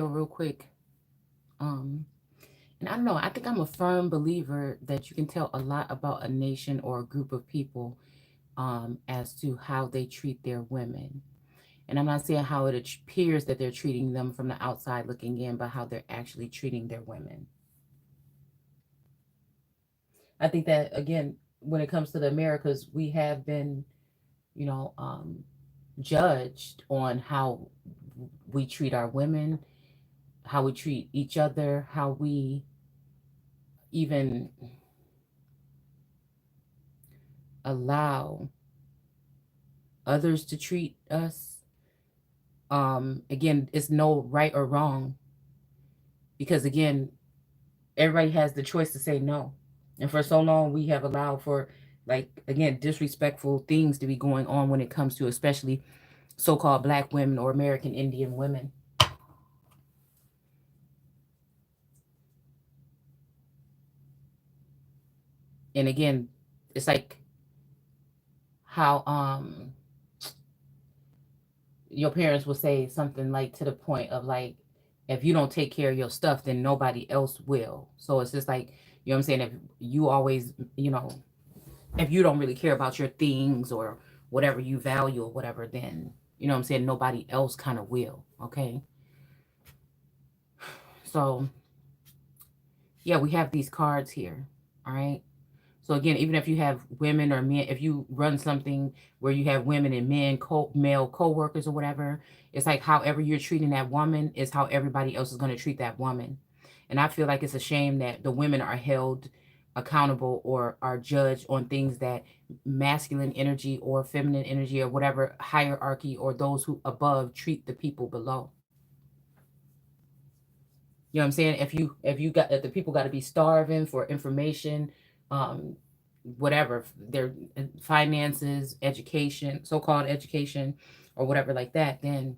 real quick. And I don't know, I think I'm a firm believer that you can tell a lot about a nation or a group of people as to how they treat their women. And I'm not saying how it appears that they're treating them from the outside looking in, but how they're actually treating their women. I think that, again, when it comes to the Americas, we have been, you know, judged on how we treat our women, how we treat each other, how we even allow others to treat us. Again, it's no right or wrong, because again, everybody has the choice to say no. And for so long, we have allowed for, like, again, disrespectful things to be going on when it comes to especially so-called Black women or American Indian women. And again, it's like how your parents will say something like, to the point of like, if you don't take care of your stuff, then nobody else will. So it's just like, you know what I'm saying, if you always, if you don't really care about your things or whatever you value or whatever, then, you know what I'm saying, nobody else kind of will. Okay. So yeah, we have these cards here. All right. So again, even if you have women or men, if you run something where you have women and men, male co-workers or whatever, it's like however you're treating that woman is how everybody else is going to treat that woman. And I feel like it's a shame that the women are held accountable or are judged on things that masculine energy or feminine energy or whatever hierarchy or those who above treat the people below. You know what I'm saying? If the people got to be starving for information, whatever, their finances, education, so-called education, or whatever like that, then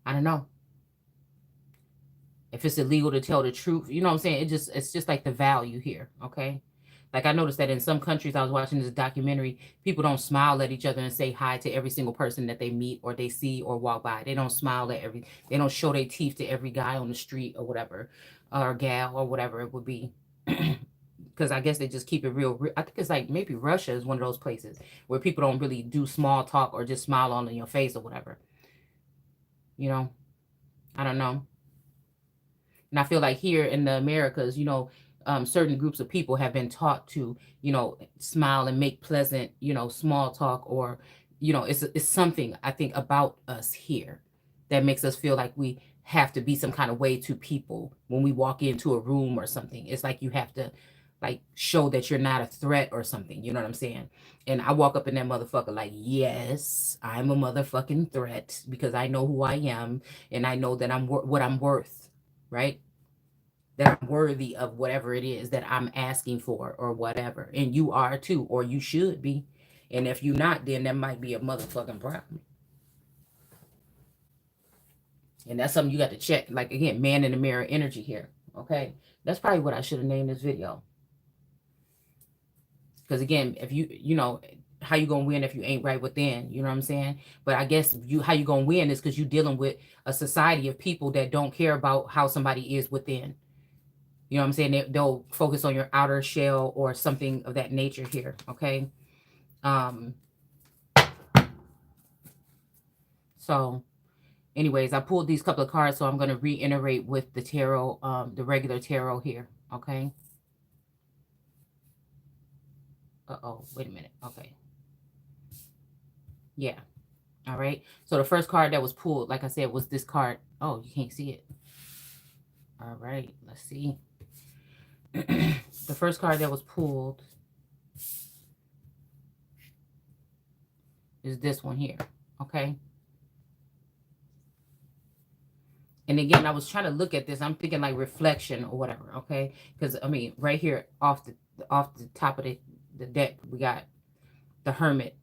I don't know. If it's illegal to tell the truth, you know what I'm saying? It's just like the value here, okay? Like I noticed that in some countries, I was watching this documentary, people don't smile at each other and say hi to every single person that they meet or they see or walk by. They don't smile at they don't show their teeth to every guy on the street or whatever, or gal or whatever it would be. Because I guess they just keep it real. I think it's like maybe Russia is one of those places where people don't really do small talk or just smile on your face or whatever. You know, I don't know. And I feel like here in the Americas, certain groups of people have been taught to, smile and make pleasant, small talk, or, it's something I think about us here that makes us feel like we have to be some kind of way to people when we walk into a room or something. It's like you have to like show that you're not a threat or something. You know what I'm saying? And I walk up in that motherfucker like, yes, I'm a motherfucking threat because I know who I am and I know that I'm what I'm worth, right? That I'm worthy of whatever it is that I'm asking for or whatever. And you are too, or you should be. And if you're not, then that might be a motherfucking problem. And that's something you got to check. Like, again, man in the mirror energy here. Okay. That's probably what I should have named this video. Because again, if how you gonna win if you ain't right within? You know what I'm saying? But I guess how you gonna win is because you're dealing with a society of people that don't care about how somebody is within. You know what I'm saying? They'll focus on your outer shell or something of that nature here. Okay. So anyways, I pulled these couple of cards, so I'm going to reiterate with the tarot, the regular tarot here. Okay. Uh-oh, wait a minute. Okay. Yeah. All right. So the first card that was pulled, like I said, was this card. Oh, you can't see it. All right. Let's see. The first card that was pulled is this one here. Okay. And again, I was trying to look at this. I'm thinking like reflection or whatever. Okay. Because I mean, right here off the top of the deck, we got the Hermit.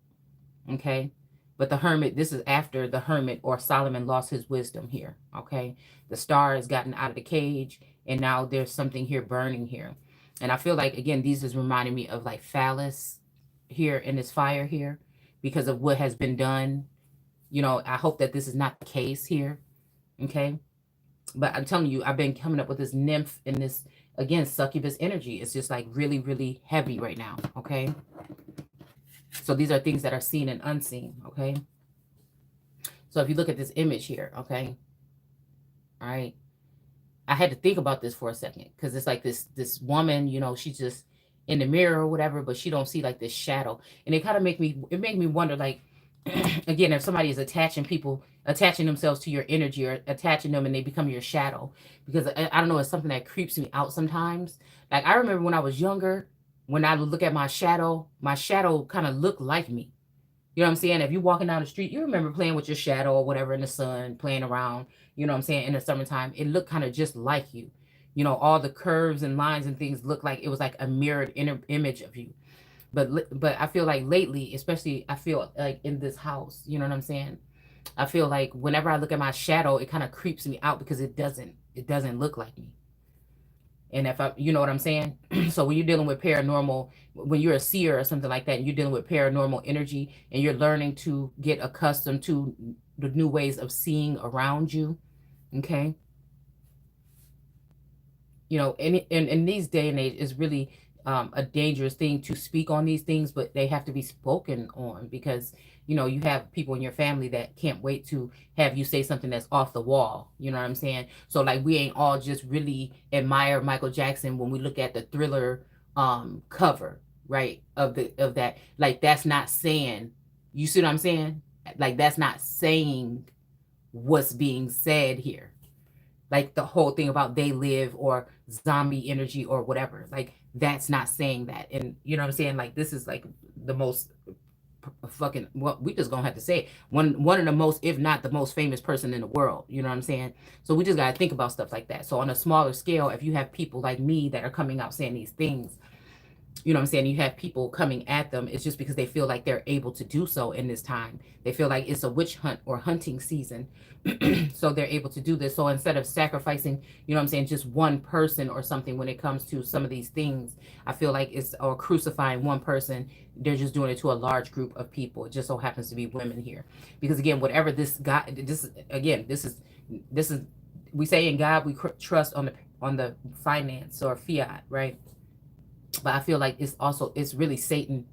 Okay. But the Hermit, this is after the Hermit or Solomon lost his wisdom here. Okay. The star has gotten out of the cage and now there's something here burning here. And I feel like, again, these is reminding me of like phallus here in this fire here because of what has been done. I hope that this is not the case here. Okay. But I'm telling you, I've been coming up with this nymph and this, again, succubus energy. It's just like really, really heavy right now. Okay. So these are things that are seen and unseen. Okay. So if you look at this image here, okay. All right. I had to think about this for a second, because it's like this woman, you know, she's just in the mirror or whatever, but she don't see like this shadow. And it kind of made me wonder, like, again, if somebody is attaching themselves to your energy, or attaching them and they become your shadow. Because I don't know, it's something that creeps me out sometimes. Like, I remember when I was younger, when I would look at my shadow kind of looked like me. You know what I'm saying? If you're walking down the street, you remember playing with your shadow or whatever in the sun, playing around, you know what I'm saying, in the summertime. It looked kind of just like you. You know, all the curves and lines and things looked like it was like a mirrored inner image of you. But I feel like lately, especially, I feel like in this house, you know what I'm saying? I feel like whenever I look at my shadow, it kind of creeps me out, because it doesn't look like me. And if you know what I'm saying? So when you're dealing with paranormal, when you're a seer or something like that, and you're dealing with paranormal energy, and you're learning to get accustomed to the new ways of seeing around you, okay? You know, in these day and age, is really a dangerous thing to speak on these things, but they have to be spoken on, because, you know, you have people in your family that can't wait to have you say something that's off the wall. You know what I'm saying? So like, we ain't all just really admire Michael Jackson when we look at the Thriller cover, right? Of that. Like, that's not saying, you see what I'm saying? Like, that's not saying what's being said here. Like the whole thing about they live or zombie energy or whatever. Like, that's not saying that. And you know what I'm saying? Like, this is like the most fucking, well, we just gonna have to say it. One of the most, if not the most famous person in the world. You know what I'm saying? So we just gotta think about stuff like that. So on a smaller scale, if you have people like me that are coming out saying these things, you know what I'm saying, you have people coming at them, it's just because they feel like they're able to do so in this time. They feel like it's a witch hunt or hunting season. So they're able to do this. So instead of sacrificing, you know what I'm saying, just one person or something when it comes to some of these things, I feel like it's, or crucifying one person, they're just doing it to a large group of people. It just so happens to be women here. Because again, whatever this guy, this is, we say in God we trust on the finance or fiat, right? But I feel like it's really Satan.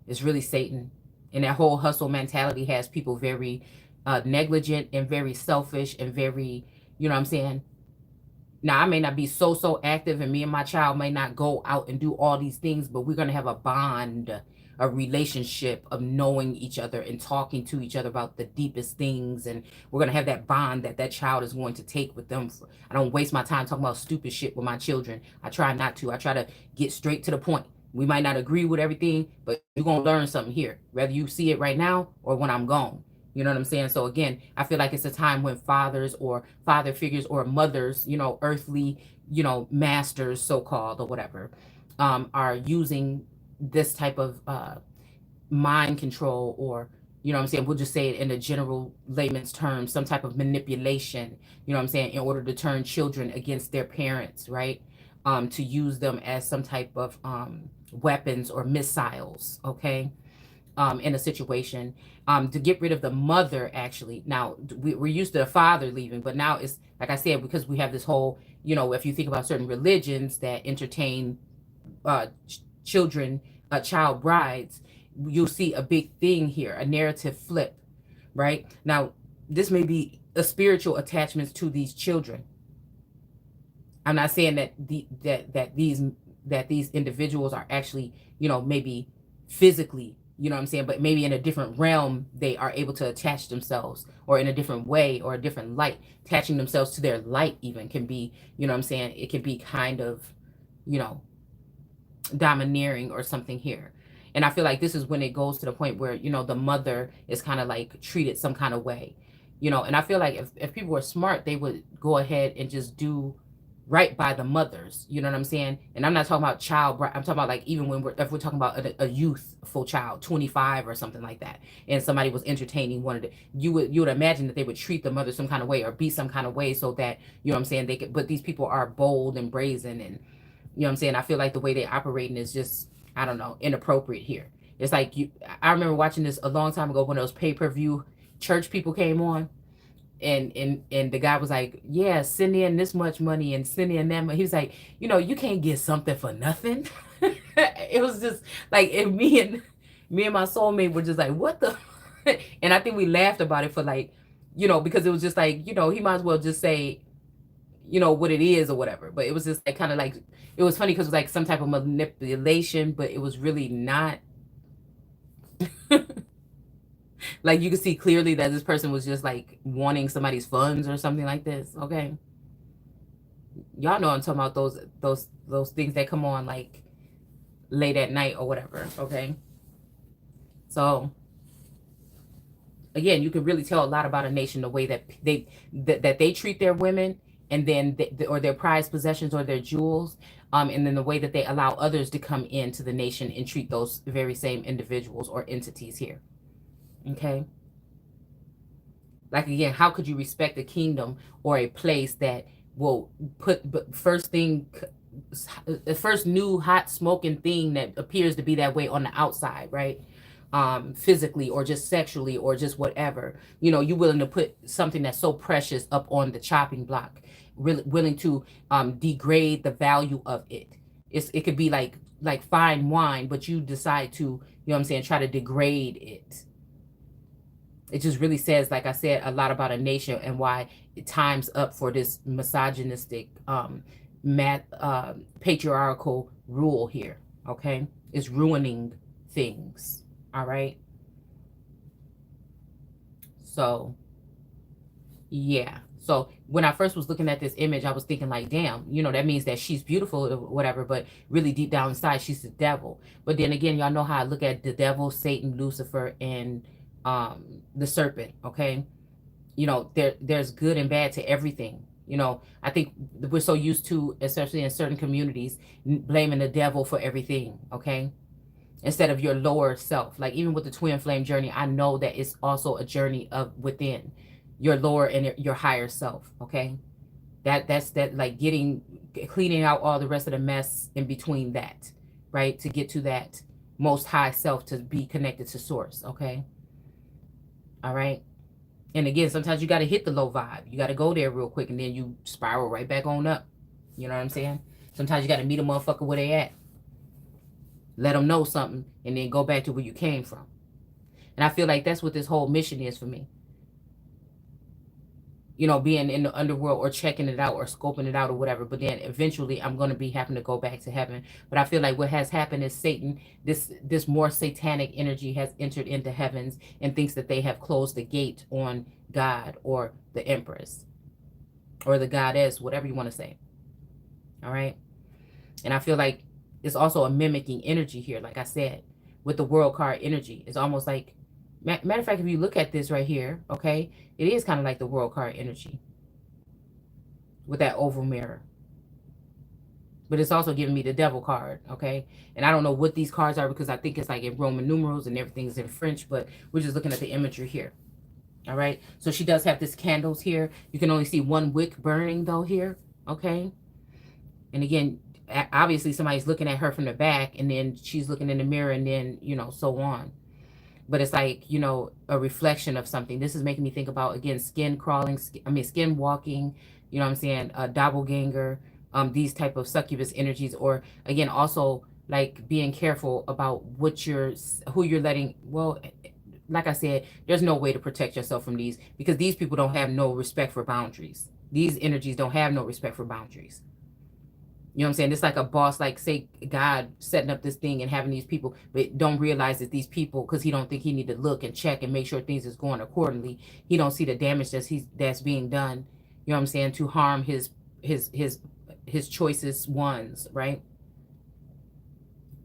It's really Satan. And that whole hustle mentality has people very negligent and very selfish and very, you know what I'm saying? Now, I may not be so active, and me and my child may not go out and do all these things, but we're going to have a bond, a relationship of knowing each other and talking to each other about the deepest things. And we're going to have that bond that child is going to take with them. I don't waste my time talking about stupid shit with my children. I try not to. I try to get straight to the point. We might not agree with everything, but you're going to learn something here, whether you see it right now or when I'm gone. You know what I'm saying? So again, I feel like it's a time when fathers or father figures or mothers, you know, earthly, you know, masters, so-called, or whatever, are using this type of mind control, or, you know what I'm saying, we'll just say it in a general layman's terms, some type of manipulation, you know what I'm saying, in order to turn children against their parents, right? To use them as some type of weapons or missiles, okay? In a situation, to get rid of the mother, actually. Now, we're used to the father leaving, but now it's, like I said, because we have this whole, you know, if you think about certain religions that entertain children, child brides, you'll see a big thing here, a narrative flip, right? Now, this may be a spiritual attachments to these children. I'm not saying that these individuals are actually, you know, maybe physically, you know what I'm saying, but maybe in a different realm, they are able to attach themselves, or in a different way or a different light. Attaching themselves to their light even can be, you know what I'm saying, it can be kind of, you know, domineering or something here. And I feel like this is when it goes to the point where, you know, the mother is kind of like treated some kind of way, you know. And I feel like if people were smart, they would go ahead and just do right by the mothers, you know what I'm saying? And I'm not talking about child, I'm talking about like, even when if we're talking about a youthful child, 25 or something like that, and somebody was entertaining one of the, you would imagine that they would treat the mother some kind of way, or be some kind of way, so that, you know what I'm saying, they could. But these people are bold and brazen, and, you know what I'm saying, I feel like the way they're operating is just, I don't know, inappropriate here. It's like, I remember watching this a long time ago when those pay-per-view church people came on. And the guy was like, yeah, send in this much money and send in that much. He was like, you know, you can't get something for nothing. It was just like, and me and my soulmate were just like, what the? And I think we laughed about it for like, you know, because it was just like, you know, he might as well just say, you know, what it is or whatever. But it was just like kind of like, it was funny because it was like some type of manipulation, but it was really not. Like, you could see clearly that this person was just like wanting somebody's funds or something like this. Okay, y'all know I'm talking about those things that come on like late at night or whatever. Okay, so again, you can really tell a lot about a nation the way that they treat their women, and then or their prized possessions or their jewels, and then the way that they allow others to come into the nation and treat those very same individuals or entities here. Okay, like again, how could you respect a kingdom or a place that will put first new hot smoking thing that appears to be that way on the outside, right? Physically or just sexually or just whatever, you know, you're willing to put something that's so precious up on the chopping block, really willing to degrade the value of it. It could be like fine wine, but you decide to, you know what I'm saying, try to degrade it. It just really says, like I said, a lot about a nation and why time's up for this misogynistic, patriarchal rule here. Okay, it's ruining things. All right. So, yeah. So when I first was looking at this image, I was thinking like, damn, you know, that means that she's beautiful or whatever, but really deep down inside, she's the devil. But then again, y'all know how I look at the devil, Satan, Lucifer, and the serpent. Okay. You know, there's good and bad to everything. You know, I think we're so used to, especially in certain communities, blaming the devil for everything. Okay. Instead of your lower self. Like even with the twin flame journey, I know that it's also a journey of within your lower and your higher self. Okay, that's like cleaning out all the rest of the mess in between that, right, to get to that most high self, to be connected to source. Okay, all right. And again, sometimes you got to hit the low vibe. You got to go there real quick, and then you spiral right back on up. You know what I'm saying? Sometimes you got to meet a motherfucker where they at. Let them know something, and then go back to where you came from. And I feel like that's what this whole mission is for me. You know, being in the underworld or checking it out or scoping it out or whatever. But then eventually I'm going to be having to go back to heaven. But I feel like what has happened is Satan, this more satanic energy has entered into heavens and thinks that they have closed the gate on God or the Empress or the Goddess, whatever you want to say. All right. And I feel like it's also a mimicking energy here. Like I said, with the world card energy, it's almost like, matter of fact, if you look at this right here, okay, it is kind of like the world card energy with that oval mirror. But it's also giving me the devil card, okay? And I don't know what these cards are because I think it's like in Roman numerals and everything's in French, but we're just looking at the imagery here. All right, so she does have this candles here. You can only see one wick burning though here, okay? And again, obviously somebody's looking at her from the back, and then she's looking in the mirror, and then, you know, so on. But it's like, you know, a reflection of something. This is making me think about, again, skin crawling, skin walking, you know what I'm saying, doppelganger, these type of succubus energies. Or again, also like being careful about who you're letting, well, like I said, there's no way to protect yourself from these, because these people don't have no respect for boundaries. These energies don't have no respect for boundaries. You know what I'm saying? It's like a boss, like say God setting up this thing and having these people, but don't realize that these people, because he don't think he need to look and check and make sure things is going accordingly. He don't see the damage that's being done. You know what I'm saying? To harm his choicest ones, right?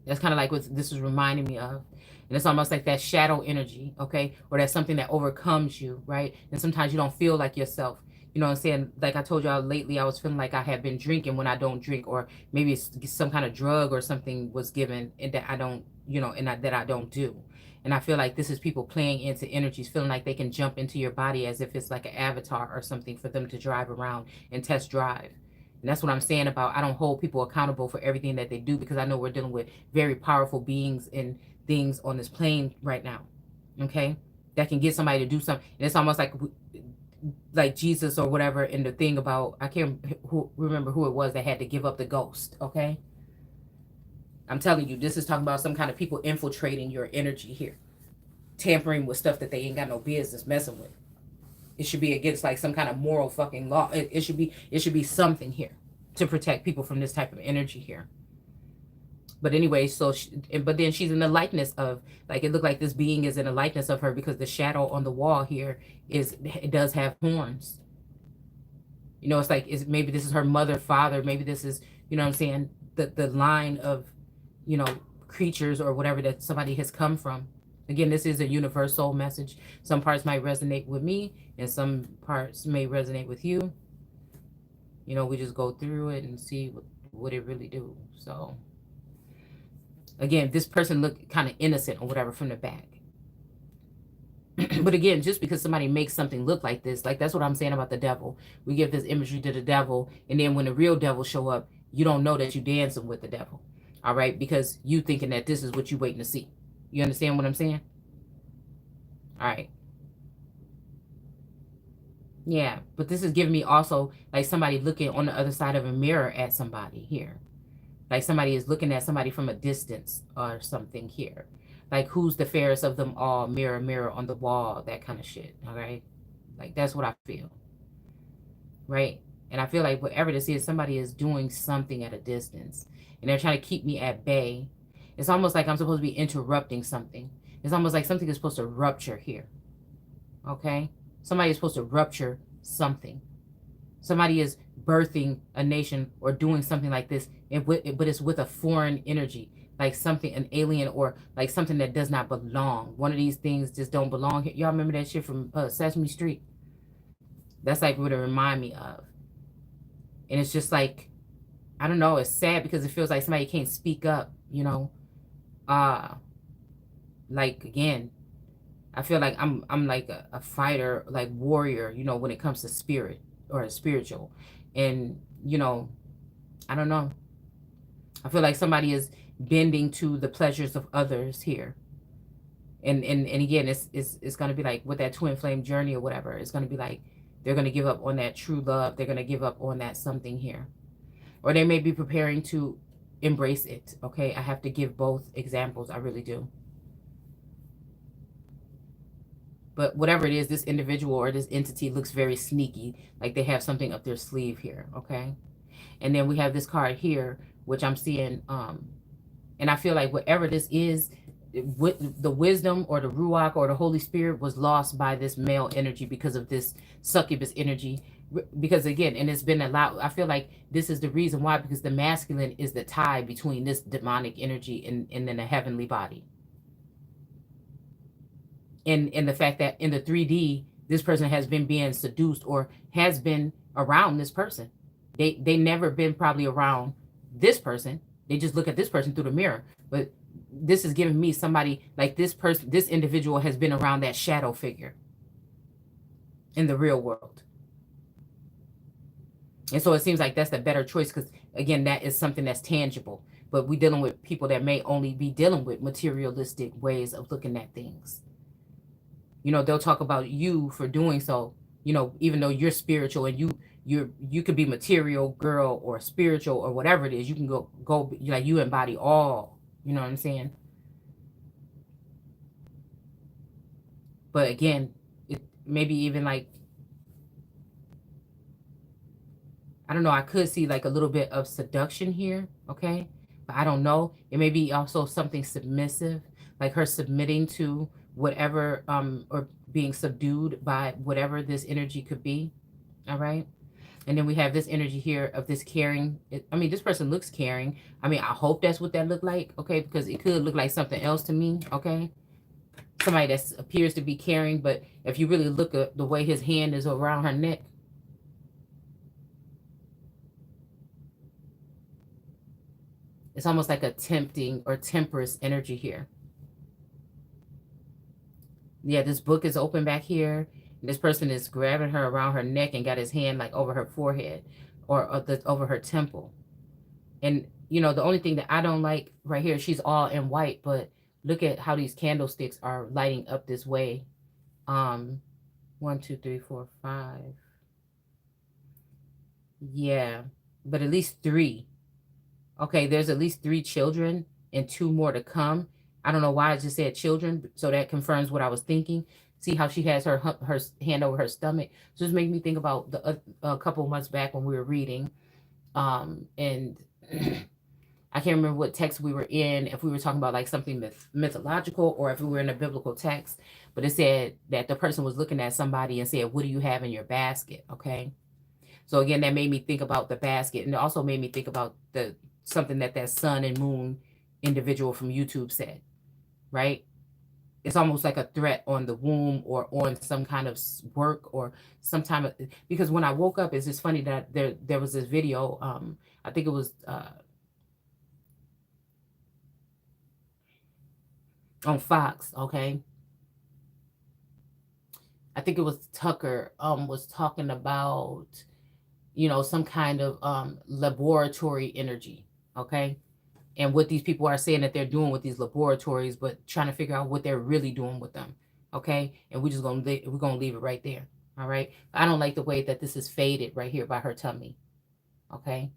That's kind of like what this is reminding me of. And it's almost like that shadow energy, okay? Or that's something that overcomes you, right? And sometimes you don't feel like yourself. You know what I'm saying? Like I told y'all lately, I was feeling like I had been drinking when I don't drink, or maybe it's some kind of drug or something was given and that I don't, you know, and that I don't do. And I feel like this is people playing into energies, feeling like they can jump into your body as if it's like an avatar or something for them to drive around and test drive. And that's what I'm saying about, I don't hold people accountable for everything that they do, because I know we're dealing with very powerful beings and things on this plane right now, okay, that can get somebody to do something. And it's almost like like Jesus or whatever in the thing about, I can't remember who it was that had to give up the ghost, okay? I'm telling you, this is talking about some kind of people infiltrating your energy here. Tampering with stuff that they ain't got no business messing with. It should be against like some kind of moral fucking law. It should be something here to protect people from this type of energy here. But anyway, so but then she's in the likeness of, like, it looked like this being is in a likeness of her because the shadow on the wall here it does have horns. You know, it's like, maybe this is her mother, father, maybe this is, you know what I'm saying, the line of, you know, creatures or whatever that somebody has come from. Again, this is a universal message. Some parts might resonate with me and some parts may resonate with you. You know, we just go through it and see what it really do. So again, this person looked kind of innocent or whatever from the back. But again, just because somebody makes something look like this, like that's what I'm saying about the devil. We give this imagery to the devil, and then when the real devil show up, you don't know that you're dancing with the devil. All right? Because you thinking that this is what you waiting to see. You understand what I'm saying? All right. Yeah, but this is giving me also like somebody looking on the other side of a mirror at somebody here. Like somebody is looking at somebody from a distance or something here. Like, who's the fairest of them all? Mirror, mirror on the wall, that kind of shit. All right? Like, that's what I feel. Right? And I feel like whatever this is, somebody is doing something at a distance. And they're trying to keep me at bay. It's almost like I'm supposed to be interrupting something. It's almost like something is supposed to rupture here. Okay? Somebody is supposed to rupture something. Somebody is birthing a nation or doing something like this, but it's with a foreign energy, like something, an alien, or like something that does not belong. One of these things just don't belong here. Y'all remember that shit from Sesame Street? That's like what it remind me of. And it's just like, I don't know, it's sad because it feels like somebody can't speak up, you know? Like, again, I feel like I'm like a fighter, like warrior, you know, when it comes to spirit or spiritual. And, you know, I don't know. I feel like somebody is bending to the pleasures of others here. And again, it's going to be like with that twin flame journey or whatever. It's going to be like they're going to give up on that true love. They're going to give up on that something here. Or they may be preparing to embrace it. Okay, I have to give both examples. I really do. But whatever it is, this individual or this entity looks very sneaky, like they have something up their sleeve here, okay? And then we have this card here, which I'm seeing, and I feel like whatever this is, the wisdom or the ruach or the Holy Spirit was lost by this male energy because of this succubus energy. Because again, and it's been allowed, I feel like this is the reason why, because the masculine is the tie between this demonic energy and then the heavenly body. And the fact that in the 3D, this person has been being seduced or has been around this person. They never been probably around this person. They just look at this person through the mirror. But this is giving me somebody like this person, this individual has been around that shadow figure in the real world. And so it seems like that's the better choice because, again, that is something that's tangible. But we're dealing with people that may only be dealing with materialistic ways of looking at things. You know, they'll talk about you for doing so, you know, even though you're spiritual and you could be material, girl, or spiritual or whatever it is. You can go like you embody all, you know what I'm saying? But again, it maybe even like, I don't know, I could see like a little bit of seduction here, okay? But I don't know. It may be also something submissive, like her submitting to whatever, or being subdued by whatever this energy could be, all right? And then we have this energy here of this caring. I mean, this person looks caring. I mean, I hope that's what that looked like, okay? Because it could look like something else to me, okay? Somebody that appears to be caring, but if you really look at the way his hand is around her neck, it's almost like a tempting or temperance energy here. Yeah, this book is open back here. This person is grabbing her around her neck and got his hand like over her forehead or over her temple. And, you know, the only thing that I don't like right here, she's all in white, but look at how these candlesticks are lighting up this way. 1, 2, 3, 4, 5. Yeah, but at least 3. Okay, there's at least 3 children and 2 more to come. I don't know why I just said children, so that confirms what I was thinking. See how she has her hand over her stomach. So this makes me think about a couple of months back when we were reading, and I can't remember what text we were in, if we were talking about like something mythological or if we were in a biblical text, but it said that the person was looking at somebody and said, what do you have in your basket? Okay. So again, that made me think about the basket, and it also made me think about something that sun and moon individual from YouTube said, right? It's almost like a threat on the womb or on some kind of work or some time. Because when I woke up, it's just funny that there was this video. I think it was on Fox. Okay. I think it was Tucker was talking about, you know, some kind of laboratory energy. Okay. And what these people are saying that they're doing with these laboratories, but trying to figure out what they're really doing with them. Okay. And we're gonna leave it right there. All right. I don't like the way that this is faded right here by her tummy. Okay.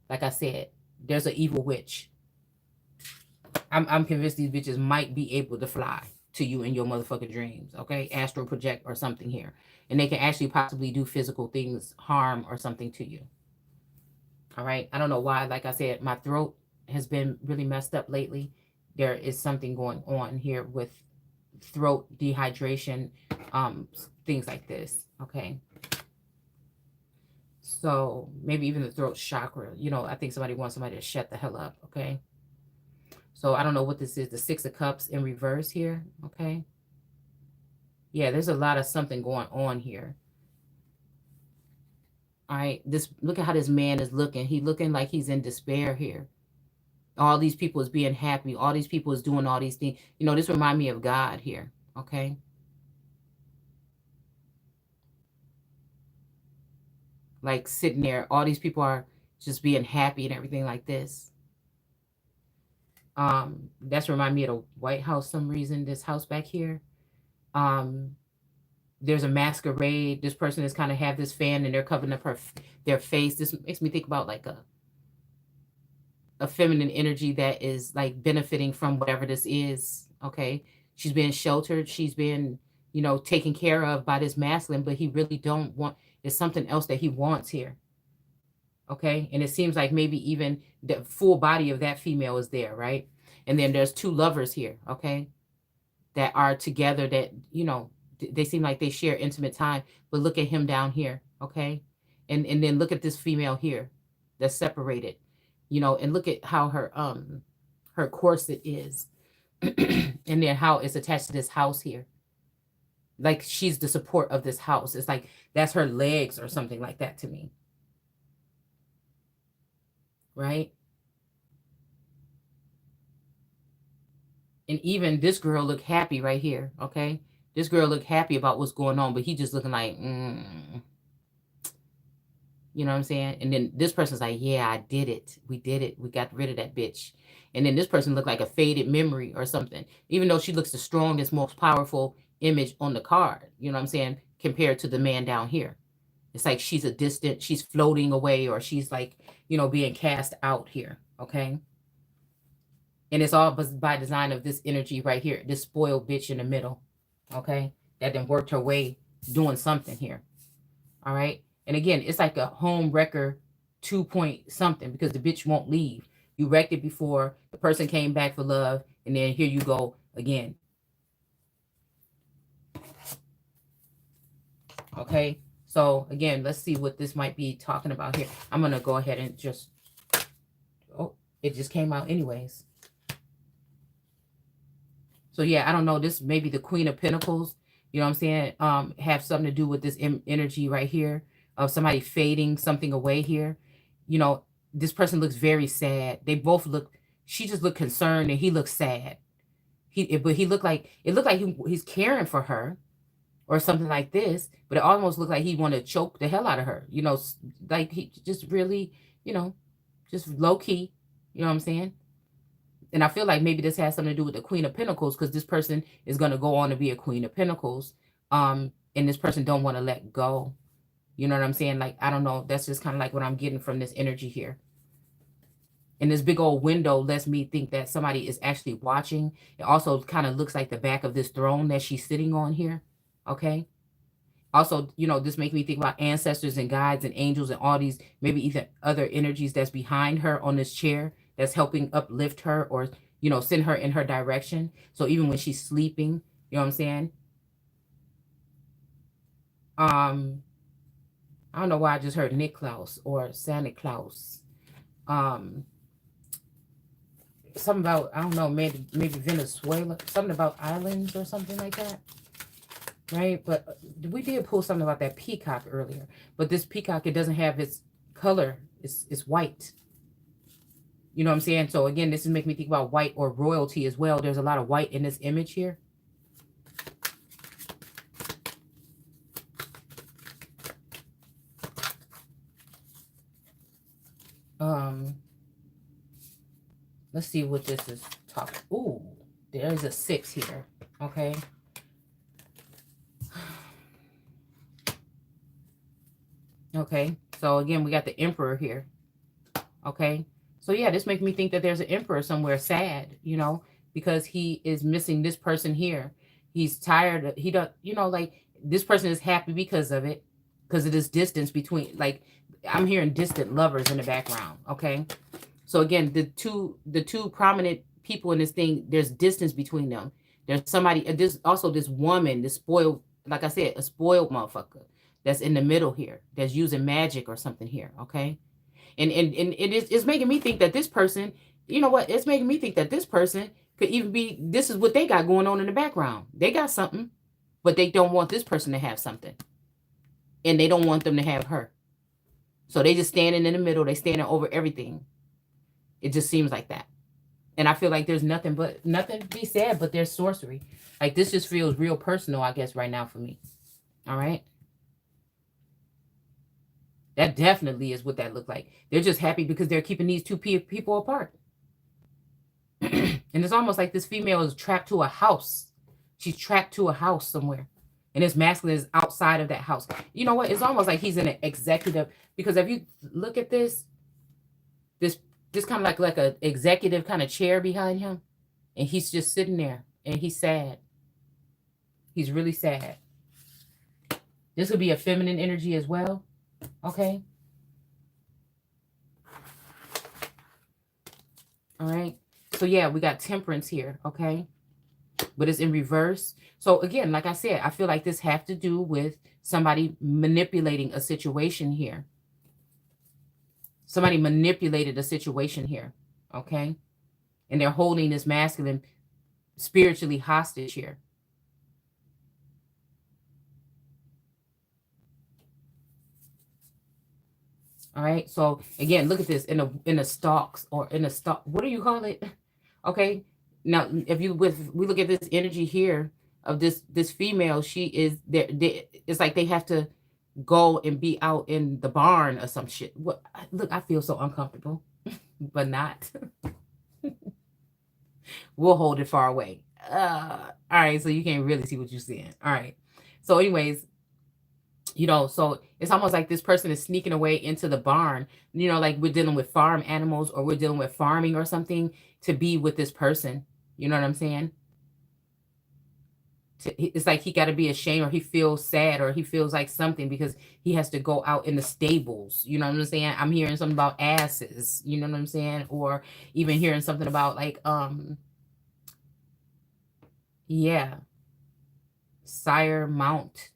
Like I said, there's an evil witch. I'm convinced these bitches might be able to fly to you in your motherfucking dreams. Okay. Astral project or something here. And they can actually possibly do physical things, harm or something to you. All right. I don't know why. Like I said, my throat has been really messed up lately. There is something going on here with throat dehydration, things like this. Okay. So maybe even the throat chakra, you know, I think somebody wants somebody to shut the hell up. Okay. So I don't know what this is. The 6 of Cups in reverse here. Okay. Yeah, there's a lot of something going on here. All right. Look at how this man is looking. He's looking like he's in despair here. All these people is being happy. All these people is doing all these things. You know, this reminds me of God here. Okay. Like sitting there. All these people are just being happy and everything like this. That's remind me of the White House some reason, this house back here. There's a masquerade. This person is kind of have this fan and they're covering up their face. This makes me think about like a feminine energy that is like benefiting from whatever this is. Okay. She's being sheltered. She's been, you know, taken care of by this masculine, but he really don't want, there's something else that he wants here. Okay. And it seems like maybe even the full body of that female is there. Right. And then there's 2 lovers here. Okay. That are together that, you know, they seem like they share intimate time, but look at him down here. Okay. And then look at this female here that's separated, you know, and look at how her corset is and then how it's attached to this house here. Like she's the support of this house. It's like that's her legs or something like that to me. Right. And even this girl look happy right here. Okay. This girl look happy about what's going on, but he just looking like, you know what I'm saying? And then this person's like, yeah, I did it. We did it. We got rid of that bitch. And then this person looked like a faded memory or something, even though she looks the strongest, most powerful image on the card, you know what I'm saying, compared to the man down here. It's like she's she's floating away, or she's like, you know, being cast out here. Okay. And it's all by design of this energy right here, this spoiled bitch in the middle. Okay. That then worked her way doing something here. All right. And again, it's like a home wrecker 2 point something, because the bitch won't leave. You wrecked it before, the person came back for love, and then here you go again. Okay. So again, let's see what this might be talking about here. I'm going to go ahead and just, oh, it just came out anyways. So yeah, I don't know. This may be the Queen of Pentacles. You know what I'm saying? Have something to do with this energy right here of somebody fading something away here. You know, this person looks very sad. They both look, she just looked concerned and he looks sad. But he looked like, it looked like he's caring for her or something like this, but it almost looked like he wanted to choke the hell out of her. You know, like he just really, you know, just low key, you know what I'm saying? And I feel like maybe this has something to do with the Queen of Pentacles, because this person is going to go on to be a Queen of Pentacles. and this person don't want to let go. You know what I'm saying? Like, I don't know. That's just kind of like what I'm getting from this energy here. And this big old window lets me think that somebody is actually watching. It also kind of looks like the back of this throne that she's sitting on here. Okay. Also, you know, this makes me think about ancestors and guides and angels and all these, maybe even other energies that's behind her on this chair that's helping uplift her or, you know, send her in her direction. So even when she's sleeping, you know what I'm saying? I don't know why I just heard 𝘵𝑘𝑓 or Santa Claus. Something about, I don't know, maybe Venezuela, something about islands or something like that. Right? But we did pull something about that peacock earlier. But this peacock, it doesn't have its color. It's white. You know what I'm saying? So again, this is making me think about white or royalty as well. There's a lot of white in this image here. Let's see what this is talking. Ooh, there's a 6 here. Okay. Okay. So again, we got the emperor here. Okay. So yeah, this makes me think that there's an emperor somewhere sad, you know, because he is missing this person here. He's tired. He don't, you know, like this person is happy because of it, because of this distance between, like, I'm hearing distant lovers in the background. Okay. So again, the two prominent people in this thing, there's distance between them. There's somebody, there's also this woman, this spoiled, like I said, a spoiled motherfucker that's in the middle here, that's using magic or something here. Okay. And it's making me think that this person, you know what? It's making me think that this person could even be, this is what they got going on in the background. They got something, but they don't want this person to have something. And they don't want them to have her. So they just standing in the middle. They standing over everything. It just seems like that. And I feel like there's nothing to be said, but there's sorcery. Like, this just feels real personal, I guess, right now for me. All right. That definitely is what that looked like. They're just happy because they're keeping these two people apart. And it's almost like this female is trapped to a house. She's trapped to a house somewhere. And this masculine is outside of that house. You know what? It's almost like he's an executive. Because if you look at this kind of like a executive kind of chair behind him. And he's just sitting there. And he's sad. He's really sad. This would be a feminine energy as well. Okay. All right. So yeah, we got temperance here. Okay. But it's in reverse. So again, like I said, I feel like this has to do with somebody manipulating a situation here. Somebody manipulated a situation here. Okay. And they're holding this masculine spiritually hostage here. All right. So again, look at this in the stalks or in a stalk. What do you call it? Okay. Now, if we look at this energy here of this female, she is there. It's like they have to go and be out in the barn or some shit. What? Look, I feel so uncomfortable, but not. We'll hold it far away. All right. So you can't really see what you're seeing. All right. So anyways, you know, so it's almost like this person is sneaking away into the barn, you know, like we're dealing with farm animals or we're dealing with farming or something to be with this person. You know what I'm saying? It's like he got to be ashamed or he feels sad or he feels like something because he has to go out in the stables. You know what I'm saying? I'm hearing something about asses. You know what I'm saying? Or even hearing something about like, yeah, sire mount.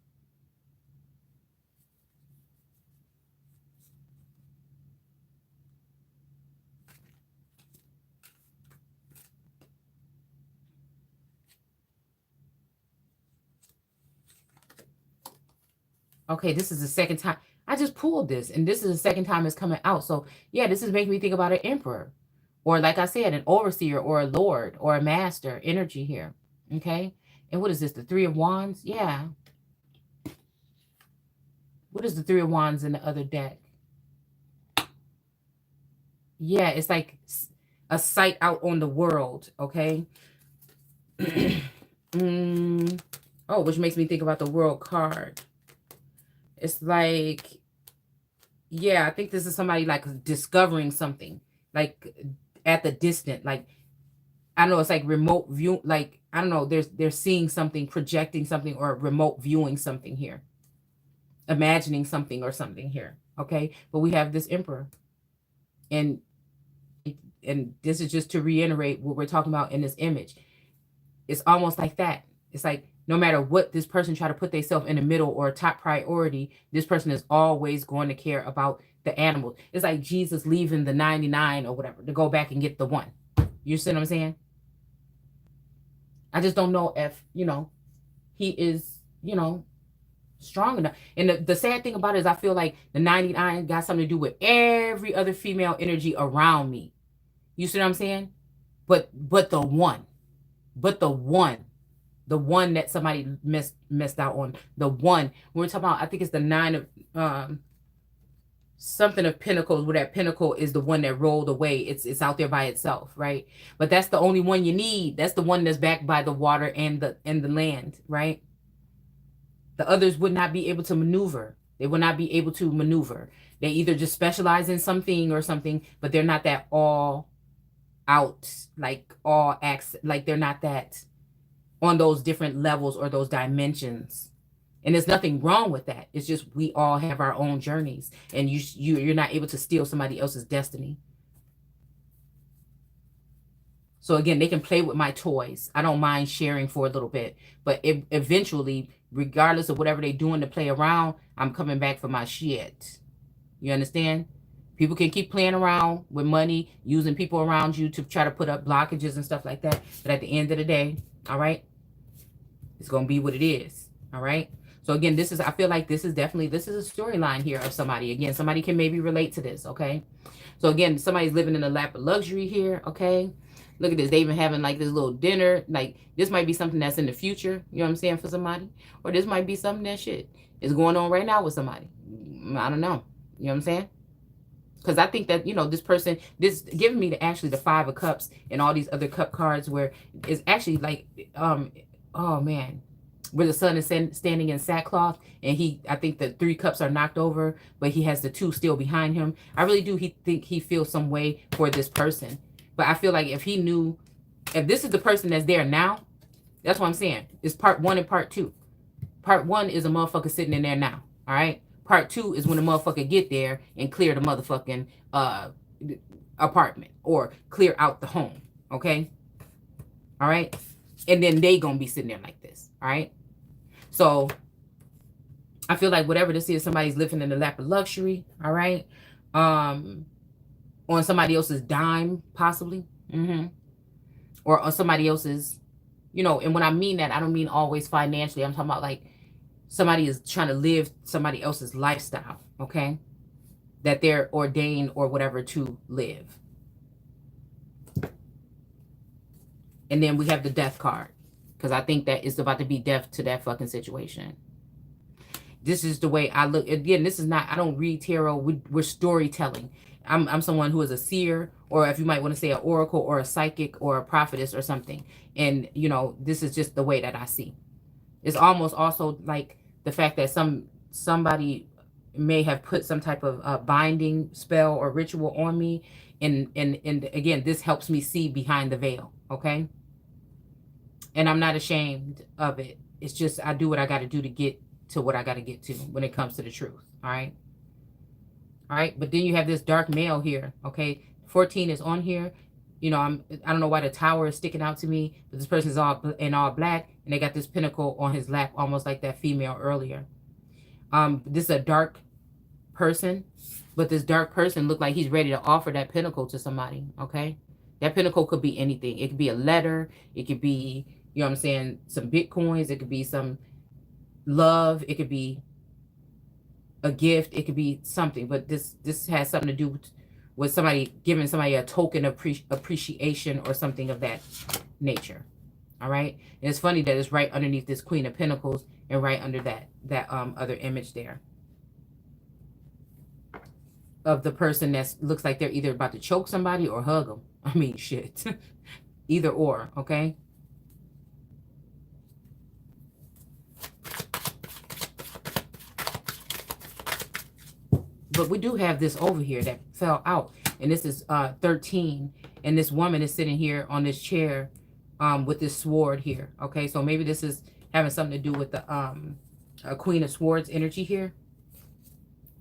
Okay, this is the second time. I just pulled this, and this is the second time it's coming out. So, yeah, this is making me think about an emperor. Or, like I said, an overseer or a lord or a master energy here. Okay? And what is this? The 3 of Wands? Yeah. What is the 3 of Wands in the other deck? Yeah, it's like a sight out on the world. Okay? Oh, which makes me think about the World card. It's like, yeah, I think this is somebody like discovering something, like at the distant, like, I don't know, it's like remote view, like, I don't know, they're seeing something, projecting something, or remote viewing something here, imagining something or something here. Okay, but we have this Emperor, and this is just to reiterate what we're talking about in this image. It's almost like that. It's like no matter what this person try to put themselves in the middle or top priority, this person is always going to care about the animals. It's like Jesus leaving the 99 or whatever to go back and get the one. You see what I'm saying? I just don't know if, he is, strong enough. And the sad thing about it is I feel like the 99 got something to do with every other female energy around me. You see what I'm saying? But the one that somebody missed out on, the one we're talking about, I think it's the 9 of something of pentacles, where that pentacle is the one that rolled away. It's out there by itself, right? But that's the only one you need. That's the one that's backed by the water and the land, right? The others would not be able to maneuver. They would not be able to maneuver. They either just specialize in something or something, but they're not that all out, like all acts, like they're not that on those different levels or those dimensions. And there's nothing wrong with that. It's just we all have our own journeys, and you're not able to steal somebody else's destiny. So again, they can play with my toys. I don't mind sharing for a little bit, but eventually, regardless of whatever they're doing to play around, I'm coming back for my shit. You understand? People can keep playing around with money, using people around you to try to put up blockages and stuff like that. But at the end of the day, all right, it's going to be what it is. All right. So again, I feel like this is a storyline here of somebody. Again, somebody can maybe relate to this. Okay. So again, somebody's living in a lap of luxury here. Okay. Look at this. They even having like this little dinner. Like this might be something that's in the future. You know what I'm saying? For somebody. Or this might be something that is going on right now with somebody. I don't know. You know what I'm saying? Because I think that, this person, this giving me actually the 5 of Cups and all these other cup cards where it's actually like, oh man, where the sun is standing in sackcloth, and I think the 3 cups are knocked over, but he has the 2 still behind him. I really do think he feels some way for this person. But I feel like if this is the person that's there now, that's what I'm saying. It's part 1 and part 2. Part 1 is a motherfucker sitting in there now. All right. Part 2 is when the motherfucker get there and clear the motherfucking apartment or clear out the home. Okay. All right. And then they gonna be sitting there like this. All right. So I feel like whatever this is, somebody's living in the lap of luxury. All right. On somebody else's dime, possibly. Or on somebody else's, and when I mean that, I don't mean always financially. I'm talking about like somebody is trying to live somebody else's lifestyle, okay? That they're ordained or whatever to live. And then we have the death card, because I think that it's about to be death to that fucking situation. This is the way I look. Again, this is not, I don't read tarot. We're storytelling. I'm someone who is a seer, or if you might want to say an oracle or a psychic or a prophetess or something. And, this is just the way that I see. It's almost also like the fact that somebody may have put some type of binding spell or ritual on me. And again, this helps me see behind the veil, okay? And I'm not ashamed of it. It's just I do what I got to do to get to what I got to get to when it comes to the truth, all right? All right, but then you have this dark male here, okay? 14 is on here. I don't know why the tower is sticking out to me, but this person is all black, and they got this pinnacle on his lap, almost like that female earlier. This is a dark person, but this dark person looked like he's ready to offer that pinnacle to somebody, okay? That pinnacle could be anything. It could be a letter. It could be, some Bitcoins. It could be some love. It could be a gift. It could be something, but this has something to do with somebody giving somebody a token of appreciation or something of that nature. All right. And it's funny that it's right underneath this Queen of Pentacles and right under that other image there of the person that looks like they're either about to choke somebody or hug them. I mean, shit. Either or. Okay. but we do have this over here that fell out. And this is 13. And this woman is sitting here on this chair with this sword here. Okay, so maybe this is having something to do with the Queen of Swords energy here.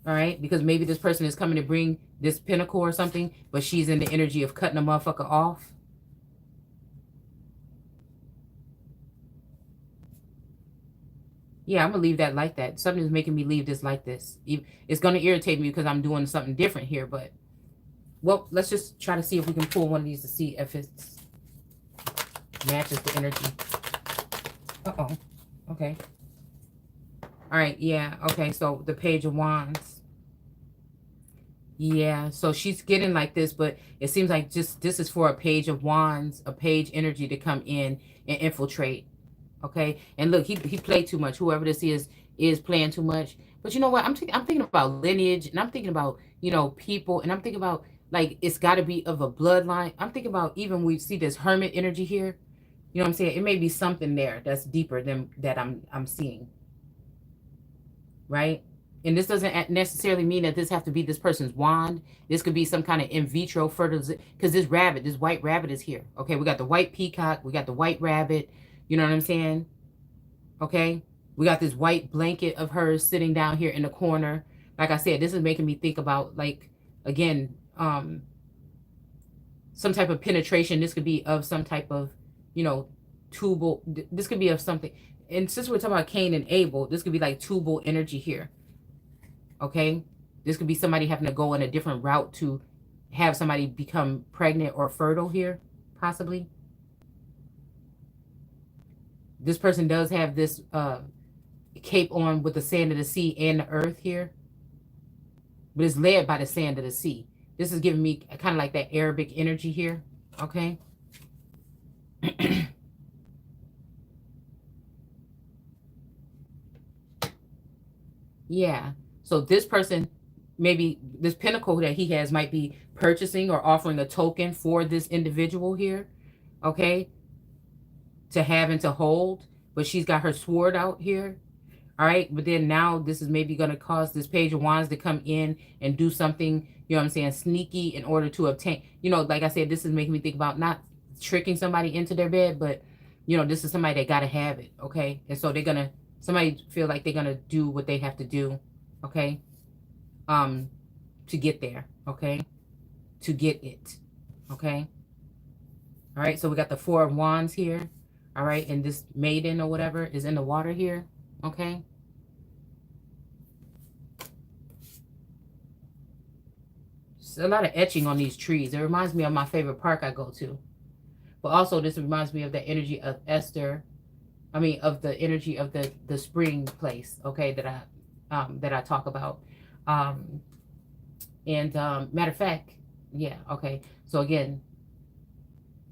All right, because maybe this person is coming to bring this pinnacle or something, but she's in the energy of cutting a motherfucker off. Yeah, I'm going to leave that like that. Something's making me leave this like this. It's going to irritate me because I'm doing something different here, but... Well, let's just try to see if we can pull one of these to see if it matches the energy. Uh-oh. Okay. All right, yeah. Okay, so the Page of Wands. Yeah, so she's getting like this, but it seems like just this is for a Page of Wands, a page energy to come in and infiltrate. Okay, and look, he played too much. Whoever this is playing too much. But you know what? I'm thinking about lineage, and I'm thinking about, you know, people, and I'm thinking about, like, it's got to be of a bloodline. I'm thinking about, even we see this hermit energy here. You know what I'm saying? It may be something there that's deeper than that I'm seeing. Right? And this doesn't necessarily mean that this have to be this person's wand. This could be some kind of in vitro fertilization. Because this rabbit, this white rabbit is here. Okay, we got the white peacock. We got the white rabbit. You know what I'm saying? Okay. We got this white blanket of hers sitting down here in the corner. Like I said, this is making me think about, like, again, some type of penetration. This could be of some type of, you know, tubal. This could be of something. And since we're talking about Cain and Abel, this could be like tubal energy here. Okay. This could be somebody having to go in a different route to have somebody become pregnant or fertile here, possibly. This person does have this cape on with the sand of the sea and the earth here. But it's led by the sand of the sea. This is giving me kind of like that Arabic energy here. Okay. Yeah. So this person, maybe this pinnacle that he has might be purchasing or offering a token for this individual here. Okay. To have and to hold, but she's got her sword out here. All right, but then now this is maybe going to cause this Page of Wands to come in and do something, you know what I'm saying, sneaky in order to obtain, you know, like I said, this is making me think about not tricking somebody into their bed, but, you know, this is somebody that got to have it, okay? And so they're going to, somebody feel like they're going to do what they have to do, okay? To get there, okay? To get it, okay? All right, so we got the Four of Wands here. All right, and this maiden or whatever is in the water here, okay? There's a lot of etching on these trees. It reminds me of my favorite park I go to. But also this reminds me of the energy of Esther. I mean, of the energy of the spring place, okay, that I talk about. Matter of fact, yeah, okay. So again,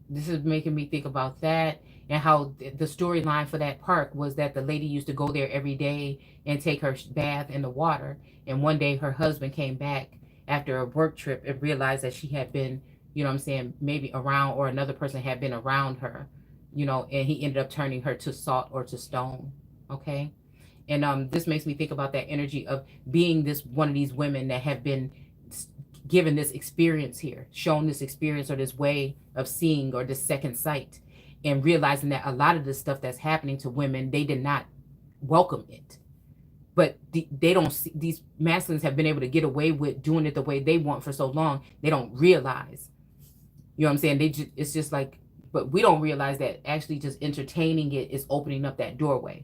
this is making me think about that. And how the storyline for that park was that the lady used to go there every day and take her bath in the water. And one day her husband came back after a work trip and realized that she had been, you know what I'm saying, maybe around, or another person had been around her, you know, and he ended up turning her to salt or to stone. Okay. And this makes me think about that energy of being this one of these women that have been given this experience here, shown this experience or this way of seeing or this second sight. And realizing that a lot of the stuff that's happening to women, they did not welcome it. But they don't see, these masculines have been able to get away with doing it the way they want for so long. They don't realize, you know what I'm saying? It's just like, but we don't realize that actually just entertaining it is opening up that doorway.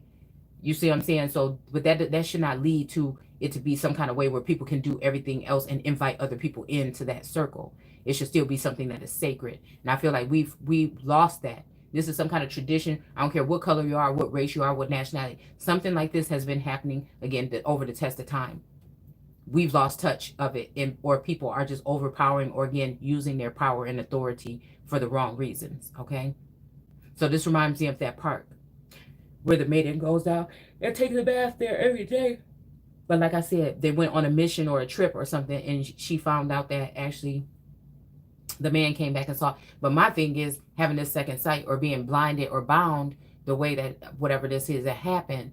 You see what I'm saying? So, but that should not lead to it to be some kind of way where people can do everything else and invite other people into that circle. It should still be something that is sacred. And I feel like we've lost that. This is some kind of tradition. I don't care what color you are, what race you are, what nationality. Something like this has been happening, again, over the test of time. We've lost touch of it, or people are just overpowering or, again, using their power and authority for the wrong reasons, okay? So this reminds me of that park where the maiden goes down and takes a bath there every day. But like I said, they went on a mission or a trip or something, and she found out that actually the man came back and saw. But my thing is having this second sight or being blinded or bound the way that whatever this is that happened,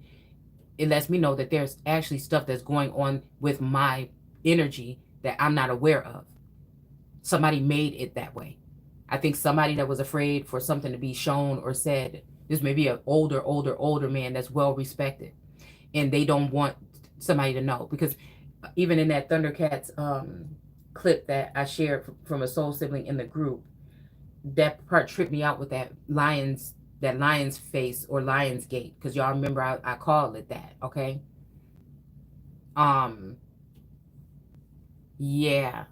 it lets me know that there's actually stuff that's going on with my energy that I'm not aware of. Somebody made it that way. I think somebody that was afraid for something to be shown or said. This may be an older man that's well respected, and they don't want somebody to know, because even in that Thundercats clip that I shared from a soul sibling in the group, that part tripped me out with that lion's face or lion's gate, because y'all remember I called it that. Okay. Yeah.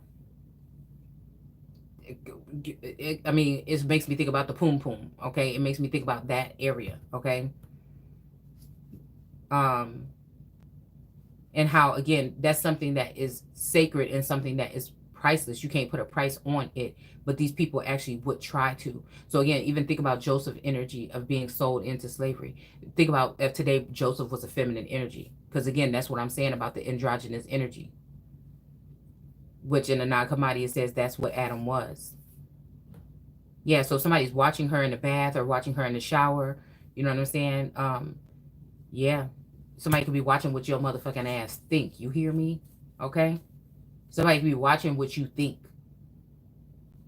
I mean, it makes me think about the poom poom. Okay, it makes me think about that area. Okay. And how, again, that's something that is sacred and something that is priceless. You can't put a price on it, but these people actually would try to. So again, even think about Joseph energy of being sold into slavery. Think about if today Joseph was a feminine energy, because again, that's what I'm saying about the androgynous energy, which in the non-commodity it says that's what Adam was. Yeah, so somebody's watching her in the bath or watching her in the shower. You know what I'm saying? Yeah. Somebody could be watching what your motherfucking ass think. You hear me? Okay? Somebody could be watching what you think.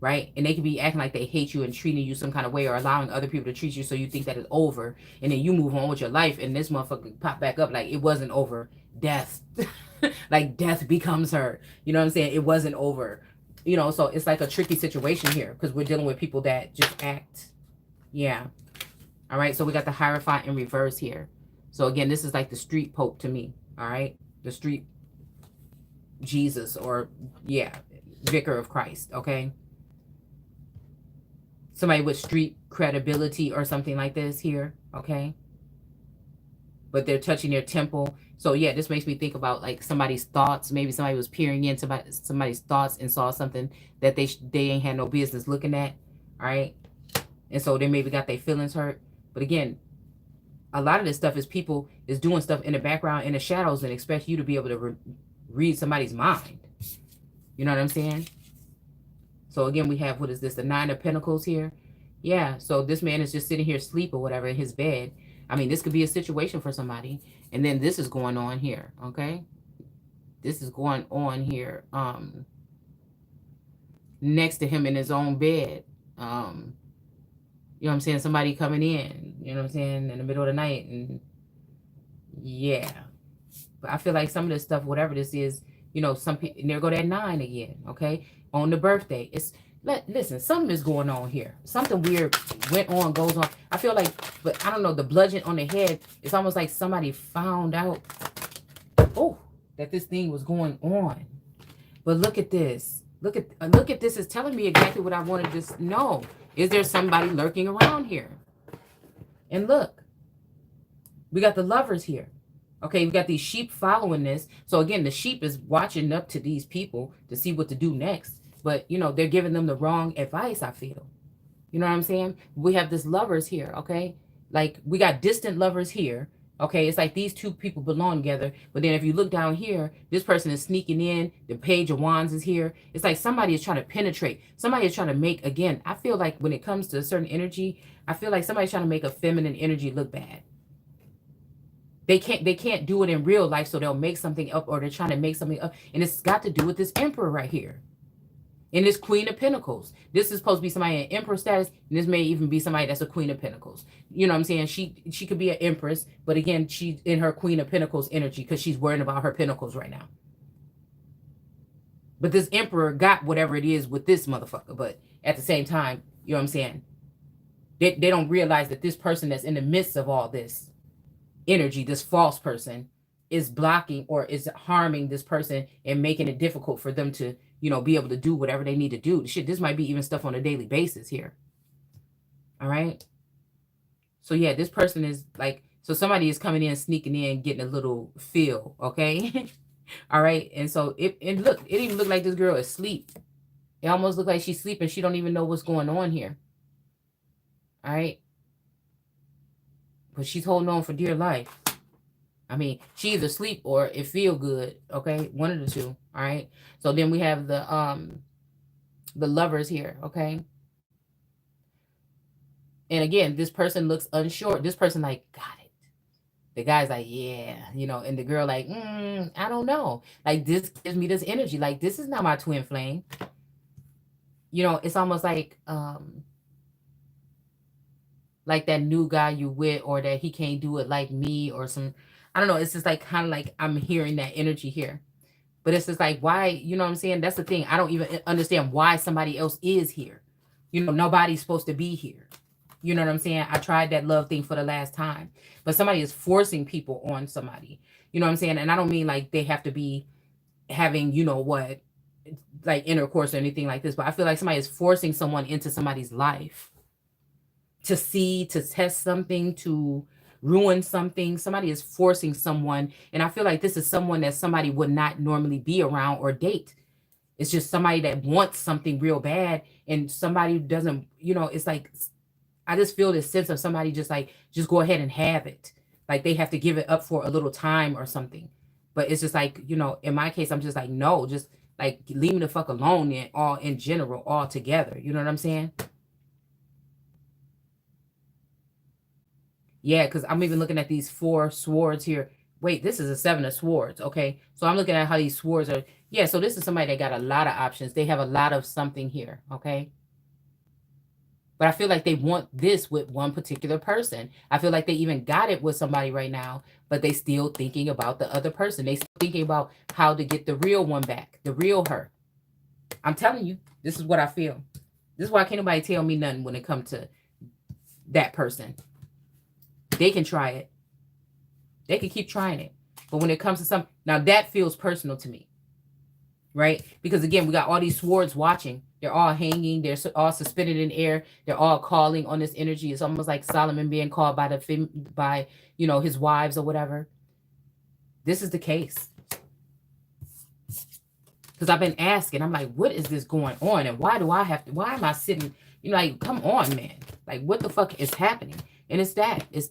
Right? And they could be acting like they hate you and treating you some kind of way, or allowing other people to treat you so you think that it's over. And then you move on with your life, and this motherfucker pop back up like it wasn't over. Death. Like death becomes her. You know what I'm saying? It wasn't over. You know, so it's like a tricky situation here, because we're dealing with people that just act. Yeah. All right. So we got the Hierophant in reverse here. So again, this is like the street pope to me. All right. The street Jesus, or yeah, vicar of Christ. Okay. Somebody with street credibility or something like this here. Okay. But they're touching their temple. So yeah, this makes me think about like somebody's thoughts. Maybe somebody was peering into somebody's thoughts and saw something that they ain't had no business looking at. All right. And so they maybe got their feelings hurt. But again, a lot of this stuff is people is doing stuff in the background, in the shadows, and expect you to be able to read somebody's mind. You know what I'm saying? So again, we have, what is this? The Nine of Pentacles here. Yeah. So this man is just sitting here asleep or whatever in his bed. I mean, this could be a situation for somebody. And then this is going on here. Okay. This is going on here. Next to him in his own bed. You know what I'm saying? Somebody coming in, you know what I'm saying, in the middle of the night. And yeah. But I feel like some of this stuff, whatever this is, you know, some people, and there go that 9 again. Okay. On the birthday. Listen, something is going on here. Something weird goes on. I feel like, but I don't know, the bludgeon on the head, it's almost like somebody found out, that this thing was going on. But look at this. Look at this. It's telling me exactly what I wanted to know. Is there somebody lurking around here? And look, we got the Lovers here. Okay, we got these sheep following this. So again, the sheep is watching up to these people to see what to do next. But, you know, they're giving them the wrong advice, I feel. You know what I'm saying? We have this Lovers here, okay? Like, we got distant lovers here. Okay, it's like these two people belong together. But then if you look down here, this person is sneaking in. The Page of Wands is here. It's like somebody is trying to penetrate. Somebody is trying to make, again, I feel like when it comes to a certain energy, I feel like somebody's trying to make a feminine energy look bad. They can't do it in real life, so they'll make something up, or they're trying to make something up. And it's got to do with this Emperor right here. And this Queen of Pentacles. This is supposed to be somebody in Emperor status. And this may even be somebody that's a Queen of Pentacles. You know what I'm saying? She could be an Empress. But again, she's in her Queen of Pentacles energy because she's worrying about her Pentacles right now. But this Emperor got whatever it is with this motherfucker. But at the same time, you know what I'm saying? They don't realize that this person that's in the midst of all this energy, this false person, is blocking or is harming this person and making it difficult for them to, you know, be able to do whatever they need to do. Shit, this might be even stuff on a daily basis here. All right. So yeah, this person is like, so somebody is coming in, sneaking in, getting a little feel. Okay. All right. And so and look, it even looked like this girl is asleep. It almost looked like she's sleeping. She don't even know what's going on here. All right. But she's holding on for dear life. I mean, she either sleep or it feel good. Okay. One of the two. All right. So then we have the Lovers here. Okay. And again, this person looks unsure. This person like, got it. The guy's like, yeah, and the girl like, I don't know. Like, this gives me this energy. Like, this is not my twin flame. It's almost like that new guy you with, or that he can't do it like me, or some, I don't know. It's just like kind of like I'm hearing that energy here. But it's just like, why, you know what I'm saying? That's the thing. I don't even understand why somebody else is here. Nobody's supposed to be here. You know what I'm saying? I tried that love thing for the last time. But somebody is forcing people on somebody. You know what I'm saying? And I don't mean like they have to be having, like intercourse or anything like this. But I feel like somebody is forcing someone into somebody's life to test something, to ruin something. Somebody is forcing someone. And I feel like this is someone that somebody would not normally be around or date. It's just somebody that wants something real bad, and somebody who doesn't, it's like, I just feel this sense of somebody just go ahead and have it. Like they have to give it up for a little time or something. But it's just like, in my case, I'm just like, no, just like leave me the fuck alone in general, all together. You know what I'm saying? Yeah, because I'm even looking at these 4 swords here. Wait, this is a 7 of swords. Okay. So I'm looking at how these swords are. Yeah. So this is somebody that got a lot of options. They have a lot of something here. Okay. But I feel like they want this with one particular person. I feel like they even got it with somebody right now, but they still thinking about the other person. They still thinking about how to get the real one back, the real her. I'm telling you, this is what I feel. This is why can't nobody tell me nothing when it comes to that person. They can try it. They can keep trying it. But when it comes to something, now that feels personal to me. Right? Because again, we got all these swords watching. They're all hanging. They're all suspended in air. They're all calling on this energy. It's almost like Solomon being called by his wives or whatever. This is the case. Because I've been asking, I'm like, what is this going on? And why am I sitting, like, come on, man. Like, what the fuck is happening? And it's that. It's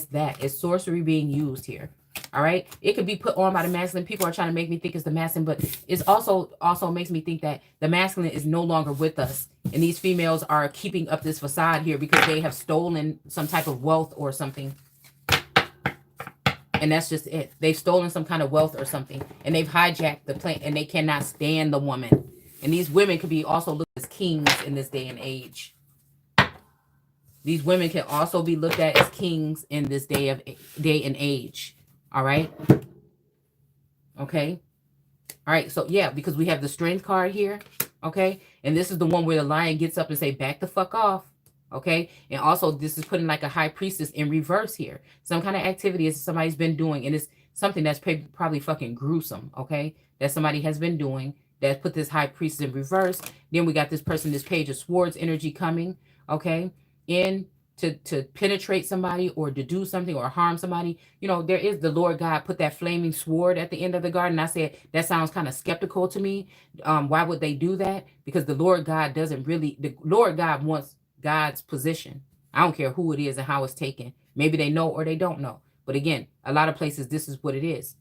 that. It's sorcery being used here. All right. It could be put on by the masculine. People are trying to make me think it's the masculine, but it's also makes me think that the masculine is no longer with us. And these females are keeping up this facade here because they have stolen some type of wealth or something. And that's just it. They've stolen some kind of wealth or something. And they've hijacked the plant, and they cannot stand the woman. And these women could be also looked as kings in this day and age. These women can also be looked at as kings in this day and age. All right. Okay. All right. So yeah, because we have the strength card here. Okay. And this is the one where the lion gets up and say, back the fuck off. Okay. And also this is putting like a high priestess in reverse here. Some kind of activity that somebody's been doing. And it's something that's probably fucking gruesome. Okay. That somebody has been doing that put this high priestess in reverse. Then we got this person, this page of swords energy coming. Okay. In to penetrate somebody or to do something or harm somebody. There is the Lord God put that flaming sword at the end of the garden. I said, that sounds kind of skeptical to me. Why would they do that? Because the Lord God the Lord God wants God's position. I don't care who it is and how it's taken. Maybe they know or they don't know. But again, a lot of places, this is what it is.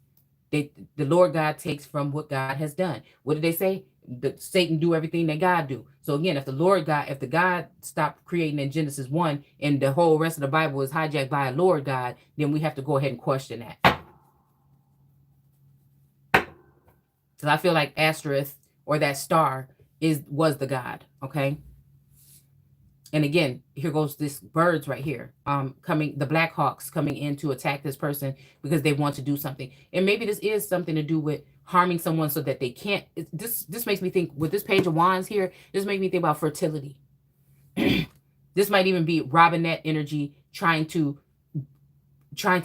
The Lord God takes from what God has done. What did they say? Satan do everything that God do. So again, if the God stopped creating in Genesis 1 and the whole rest of the Bible is hijacked by a Lord God, then we have to go ahead and question that. Because I feel like Asterisk or that star was the God. Okay. And again, here goes this birds right here. The Black Hawks coming in to attack this person because they want to do something. And maybe this is something to do with harming someone so that they can't. This makes me think with this page of wands here, this makes me think about fertility. This might even be Robinette energy trying to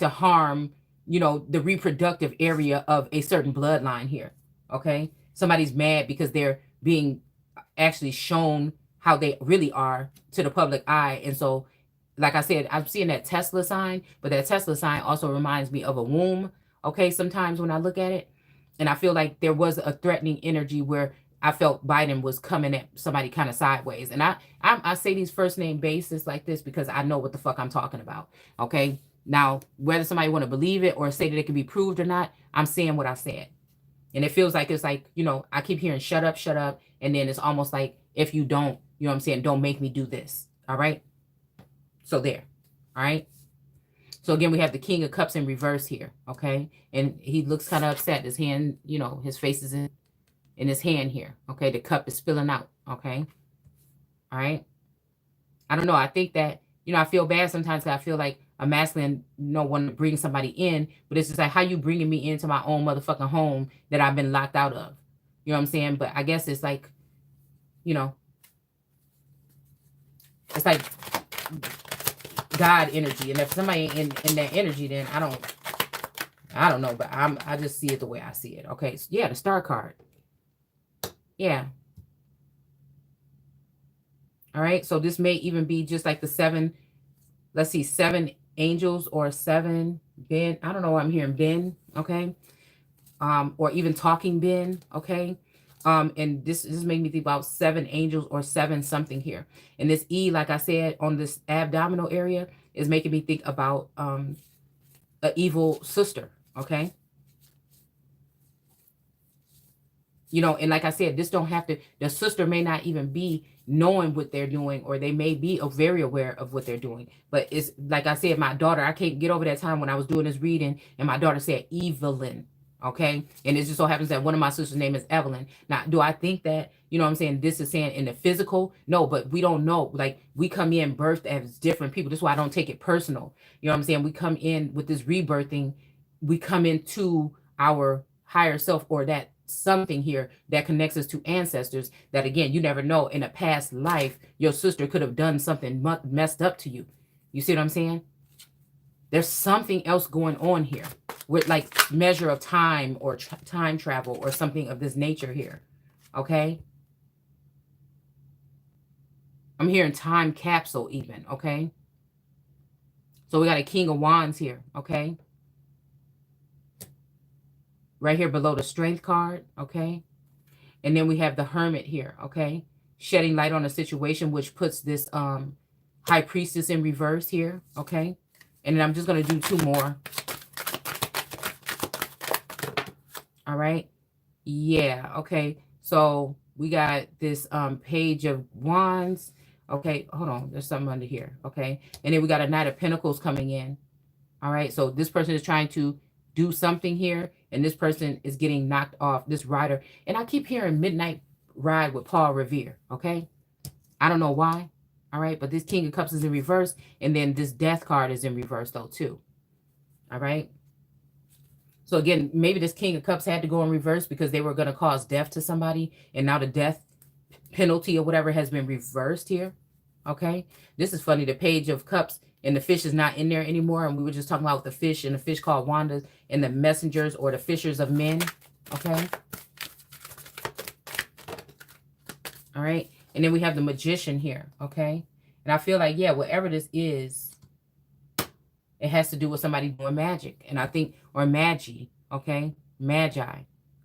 harm, the reproductive area of a certain bloodline here. Okay. Somebody's mad because they're being actually shown how they really are to the public eye. And so, like I said, I'm seeing that Tesla sign, but that Tesla sign also reminds me of a womb. Okay. Sometimes when I look at it, and I feel like there was a threatening energy where I felt Biden was coming at somebody kind of sideways. And I say these first name basis like this because I know what the fuck I'm talking about. Okay. Now, whether somebody want to believe it or say that it can be proved or not, I'm saying what I said. And it feels like it's like, I keep hearing shut up. And then it's almost like if you don't, don't make me do this. All right. So there. All right. So again, we have the King of Cups in reverse here, okay? And he looks kind of upset. His hand, you know, his face is in his hand here, okay? The cup is spilling out, okay? All right? I don't know. I think that, you know, I feel bad sometimes 'cause I feel like a masculine, you know, want to bring somebody in, but it's just like, how you bringing me into my own motherfucking home that I've been locked out of? You know what I'm saying? But I guess it's like, you know, it's like God energy. And if somebody in that energy, then I don't know, but I just see it the way I see it. Okay. So yeah, the star card. Yeah. All right. So this may even be just like the 7, let's see, 7 angels or 7 Ben. I don't know why I'm hearing Ben. Okay. Or even talking Ben. Okay. And this made me think about 7 angels or 7 something here. And this E, like I said, on this abdominal area is making me think about an evil sister. Okay. You know, and like I said, this don't have to, the sister may not even be knowing what they're doing, or they may be very aware of what they're doing. But it's like I said, my daughter, I can't get over that time when I was doing this reading and my daughter said Evelyn. Okay. And it just so happens that one of my sister's name is Evelyn. Now, do I think that, you know what I'm saying, this is saying in the physical? No, but we don't know. Like, we come in birthed as different people. That's why I don't take it personal. You know what I'm saying? We come in with this rebirthing. We come into our higher self, or that something here that connects us to ancestors that, again, you never know, in a past life your sister could have done something messed up to you. You see what I'm saying? There's something else going on here with like measure of time or time travel or something of this nature here. Okay, I'm hearing time capsule even. Okay, so we got a King of Wands here. Okay, right here below the Strength card. Okay, and then we have the Hermit here. Okay, shedding light on a situation, which puts this High Priestess in reverse here. Okay, and then I'm just going to do 2 more. All right. Yeah. Okay. So we got this Page of Wands. Okay. Hold on. There's something under here. Okay. And then we got a Knight of Pentacles coming in. All right. So this person is trying to do something here, and this person is getting knocked off, this rider. And I keep hearing Midnight Ride with Paul Revere. Okay. I don't know why. All right. But this King of Cups is in reverse. And then this Death card is in reverse though too. All right. So again, maybe this King of Cups had to go in reverse because they were going to cause death to somebody. And now the death penalty or whatever has been reversed here. Okay. This is funny. The Page of Cups and the fish is not in there anymore. And we were just talking about the fish and the fish called Wanda and the messengers or the fishers of men. Okay. All right. And then we have the Magician here. Okay. And I feel like, yeah, whatever this is, it has to do with somebody doing magic. And I think, or magi, okay? Magi,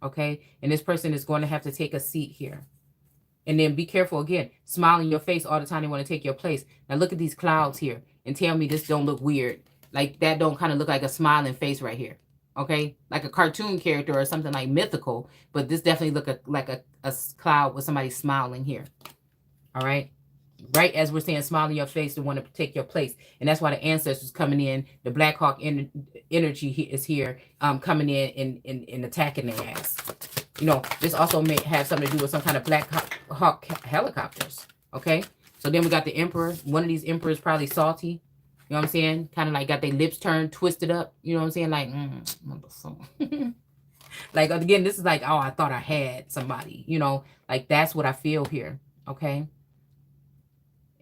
okay? And this person is going to have to take a seat here. And then be careful, again, smiling your face all the time. They want to take your place. Now look at these clouds here and tell me this don't look weird. Like that don't kind of look like a smiling face right here, okay? Like a cartoon character or something like mythical. But this definitely look like a cloud with somebody smiling here, all right? Right as we're saying, smile in your face to want to take your place. And that's why the ancestors coming in, the Black Hawk energy is here, coming in and attacking their ass. You know, this also may have something to do with some kind of Black Hawk helicopters. Okay. So then we got the Emperor. One of these emperors probably salty. You know what I'm saying? Kind of like got their lips turned, twisted up. You know what I'm saying? Like, motherfucker. Like, again, this is like, oh, I thought I had somebody. You know, like that's what I feel here. Okay.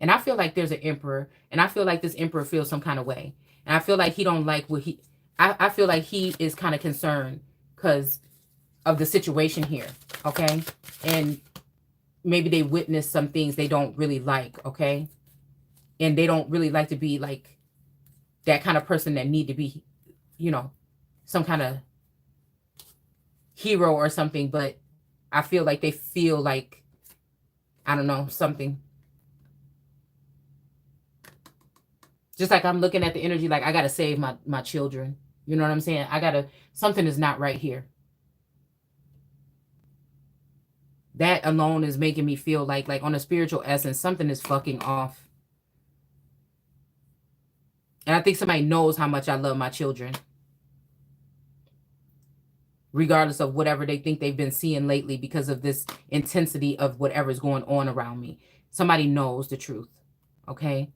And I feel like there's an emperor, and I feel like this emperor feels some kind of way. And I feel like he don't like what he, I feel like he is kind of concerned because of the situation here, okay? And maybe they witnessed some things they don't really like, okay? And they don't really like to be like that kind of person that need to be, you know, some kind of hero or something. But I feel like they feel like, I don't know, something. Just like I'm looking at the energy, like I got to save my children. You know what I'm saying? I got to, something is not right here. That alone is making me feel like on a spiritual essence, something is fucking off. And I think somebody knows how much I love my children, regardless of whatever they think they've been seeing lately because of this intensity of whatever's going on around me. Somebody knows the truth, okay?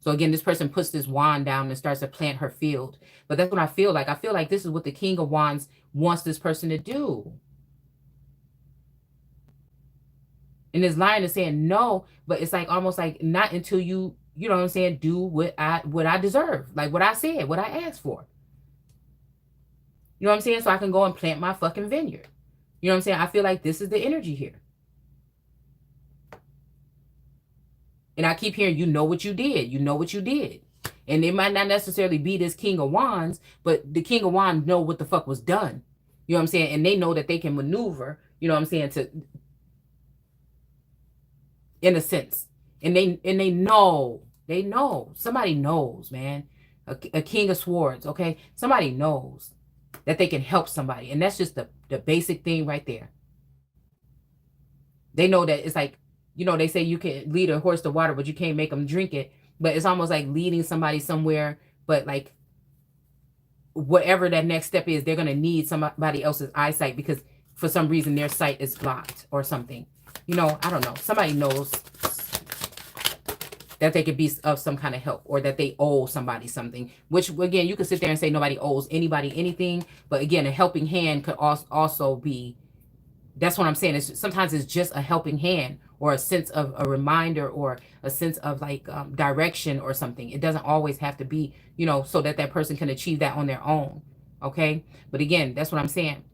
So again, this person puts this wand down and starts to plant her field. But that's what I feel like. I feel like this is what the King of Wands wants this person to do. And this lion is saying no, but it's like almost like not until you know what I'm saying, do what I deserve, like what I said, what I asked for. You know what I'm saying? So I can go and plant my fucking vineyard. You know what I'm saying? I feel like this is the energy here. And I keep hearing, you know what you did. You know what you did. And it might not necessarily be this King of Wands, but the King of Wands know what the fuck was done. You know what I'm saying? And they know that they can maneuver, you know what I'm saying, to, in a sense. And they know, somebody knows, man. A King of Swords, okay? Somebody knows that they can help somebody. And that's just the basic thing right there. They know that it's like, you know, they say you can lead a horse to water, but you can't make them drink it. But it's almost like leading somebody somewhere, but like whatever that next step is, they're going to need somebody else's eyesight because for some reason their sight is blocked or something. You know, I don't know. Somebody knows that they could be of some kind of help or that they owe somebody something, which again, you could sit there and say nobody owes anybody anything. But again, a helping hand could also be, that's what I'm saying. Sometimes it's just a helping hand or a sense of a reminder or a sense of like direction or something. It doesn't always have to be, you know, so that that person can achieve that on their own. Okay. But again, that's what I'm saying.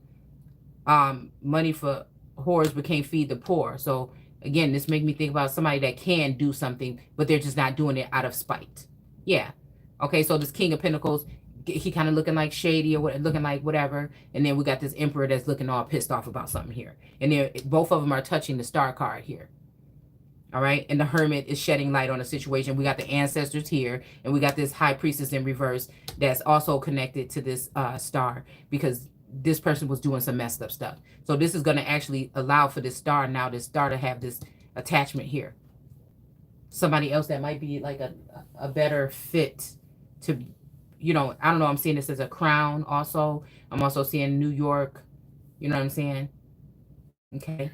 Money for whores but can't feed the poor. So again, this makes me think about somebody that can do something, but they're just not doing it out of spite. Yeah. Okay. So this King of Pentacles, he kind of looking like shady or looking like whatever. And then we got this Emperor that's looking all pissed off about something here. And then both of them are touching the Star card here. All right. And the Hermit is shedding light on the situation. We got the Ancestors here. And we got this High Priestess in reverse that's also connected to this Star because this person was doing some messed up stuff. So this is going to actually allow for this Star now, this Star to have this attachment here. Somebody else that might be like a better fit to, you know, I don't know. I'm seeing this as a crown also. I'm also seeing New York. You know what I'm saying? Okay.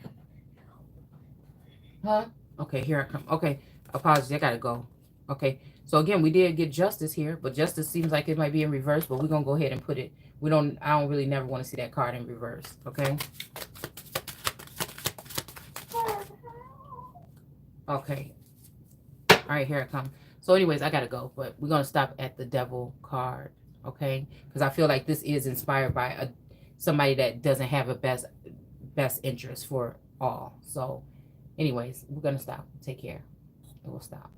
Huh? Okay, here I come. Okay. Apologies. I got to go. Okay. So again, we did get Justice here, but Justice seems like it might be in reverse, but we're going to go ahead and put it. I don't really never want to see that card in reverse. Okay. Okay. All right, here I come. So anyways, I got to go, but we're going to stop at the Devil card, okay? Because I feel like this is inspired by somebody that doesn't have a best interest for all. So anyways, we're going to stop. Take care. And we'll stop.